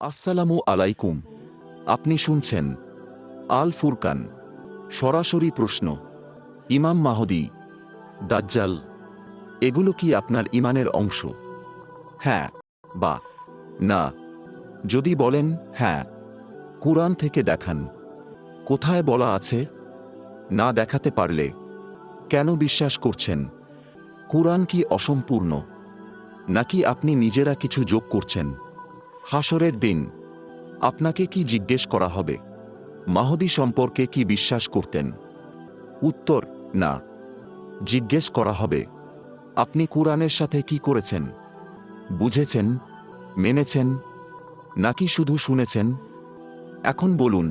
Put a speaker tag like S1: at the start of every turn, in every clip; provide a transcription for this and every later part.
S1: আসসালামু আলাইকুম। আপনি শুনছেন আল ফুরকান। সরাসরি প্রশ্ন, ইমাম মাহদী, দাজ্জাল এগুলো কি আপনার ঈমানের অংশ? হ্যাঁ বা না? যদি বলেন হ্যাঁ, কুরআন থেকে দেখান। কোথায় বলা আছে? না দেখাতে পারলে কেন বিশ্বাস করছেন? কুরআন কি অসম্পূর্ণ, নাকি আপনি নিজেরা কিছু যোগ করছেন? হাসরের দিন আপনাকে কি জিজ্ঞেস করা হবে? মাহদী সম্পর্কে কি বিশ্বাস করতেন? উত্তর, না। জিজ্ঞেস করা হবে, আপনি কুরআনের সাথে কি করেছেন? বুঝেছেন, মেনেছেন, নাকি শুধু শুনেছেন? এখন বলুন,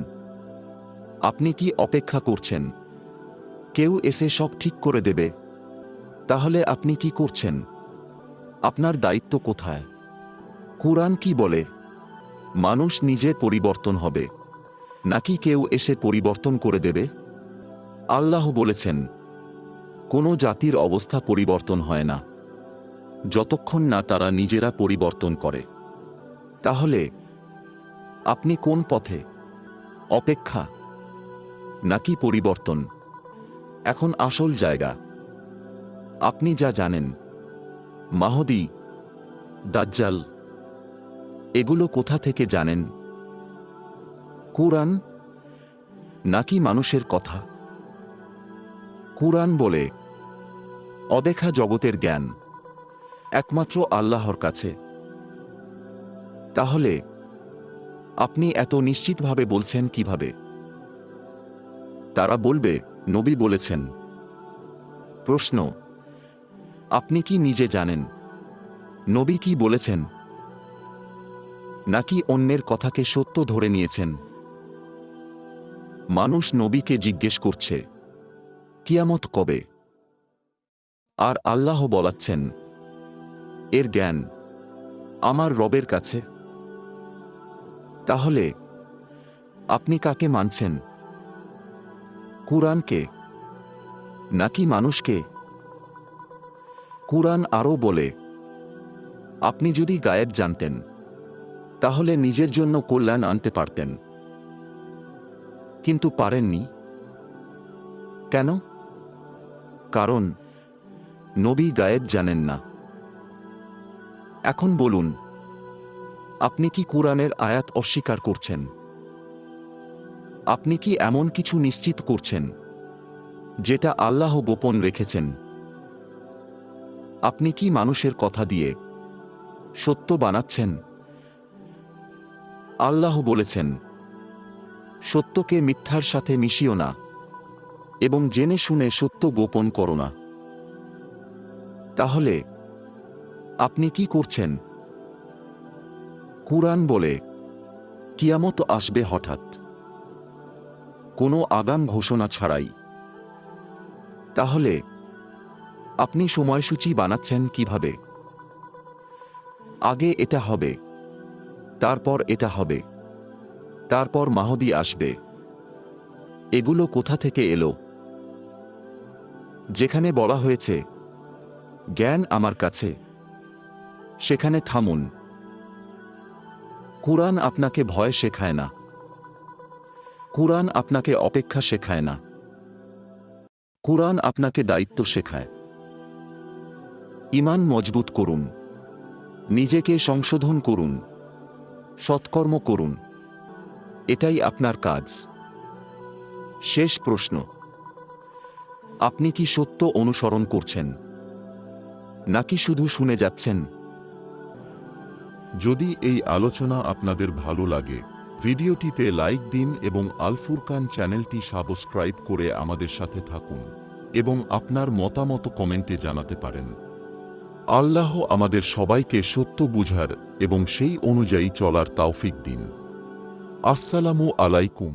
S1: আপনি কি অপেক্ষা করছেন কেউ এসে সব ঠিক করে দেবে? তাহলে আপনি কি করছেন? আপনার দায়িত্ব কোথায়? কুরআন কি বলে? মানুষ নিজে পরিবর্তন হবে, নাকি কেউ এসে পরিবর্তন করে দেবে? আল্লাহ বলেছেন, কোনো জাতির অবস্থা পরিবর্তন হয় না যতক্ষণ না তারা নিজেরা পরিবর্তন করে। তাহলে আপনি কোন পথে? অপেক্ষা নাকি পরিবর্তন? এখন আসল জায়গা। আপনি যা জানেন, মাহদী, দাজ্জাল এগুলো কোথা থেকে জানেন? কুরআন নাকি মানুষের কথা? কুরআন বলে, অদেখা জগতের জ্ঞান একমাত্র আল্লাহর কাছে। তাহলে আপনি এত নিশ্চিতভাবে বলছেন কিভাবে? তারা বলবে, নবী বলেছেন। প্রশ্ন, আপনি কি নিজে জানেন নবী কি বলেছেন, নাকি অন্যের কথাকে সত্য ধরে নিয়েছেন? মানুষ নবীকে জিজ্ঞেস করছে, কিয়ামত কবে? আর আল্লাহ বলাচ্ছেন, এর জ্ঞান আমার রবের কাছে। তাহলে আপনি কাকে মানছেন? কুরআনকে নাকি মানুষকে? কুরআন আরও বলে, আপনি যদি গায়েব জানতেন তাহলে নিজের জন্য কল্যাণ আনতে পারতেন, কিন্তু পারেননি। কেন? কারণ নবী গায়েব জানেন না। এখন বলুন, আপনি কি কুরআনের আয়াত অস্বীকার করছেন? আপনি কি এমন কিছু নিশ্চিত করছেন যেটা আল্লাহ গোপন রেখেছেন? আপনি কি মানুষের কথা দিয়ে সত্য বানাচ্ছেন? আল্লাহ বলেছেন, সত্যকে মিথ্যার সাথে মিশিও না, এবং জেনে শুনে সত্য গোপন করো না। তাহলে আপনি কি করছেন? কুরআন বলে, কিয়ামত আসবে হঠাৎ, কোনো আগাম ঘোষণা ছাড়াই। তাহলে আপনি সময়সূচি বানাচ্ছেন কিভাবে? আগে এটা হবে, তারপর এটা হবে, তারপর মাহদী আসবে। এগুলো কোথা থেকে এলো? যেখানে বলা হয়েছে, জ্ঞান আমার কাছে, সেখানে থামুন। কুরআন আপনাকে ভয় শেখায় না। কুরআন আপনাকে অপেক্ষা শেখায় না। কুরআন আপনাকে দায়িত্ব শেখায়। ঈমান মজবুত করুন, নিজেকে সংশোধন করুন, সৎকর্ম করুন। এটাই আপনার কাজ। শেষ প্রশ্ন, আপনি কি সত্য অনুসরণ করছেন, নাকি শুধু শুনে যাচ্ছেন?
S2: যদি এই আলোচনা আপনাদের ভালো লাগে, ভিডিওটিতে লাইক দিন এবং আল ফুরকান চ্যানেলটি সাবস্ক্রাইব করে আমাদের সাথে থাকুন এবং আপনার মতামত কমেন্টে জানাতে পারেন। আল্লাহ আমাদের সবাইকে সত্য বুঝার এবং সেই অনুযায়ী চলার তৌফিক দিন। আসসালামু আলাইকুম।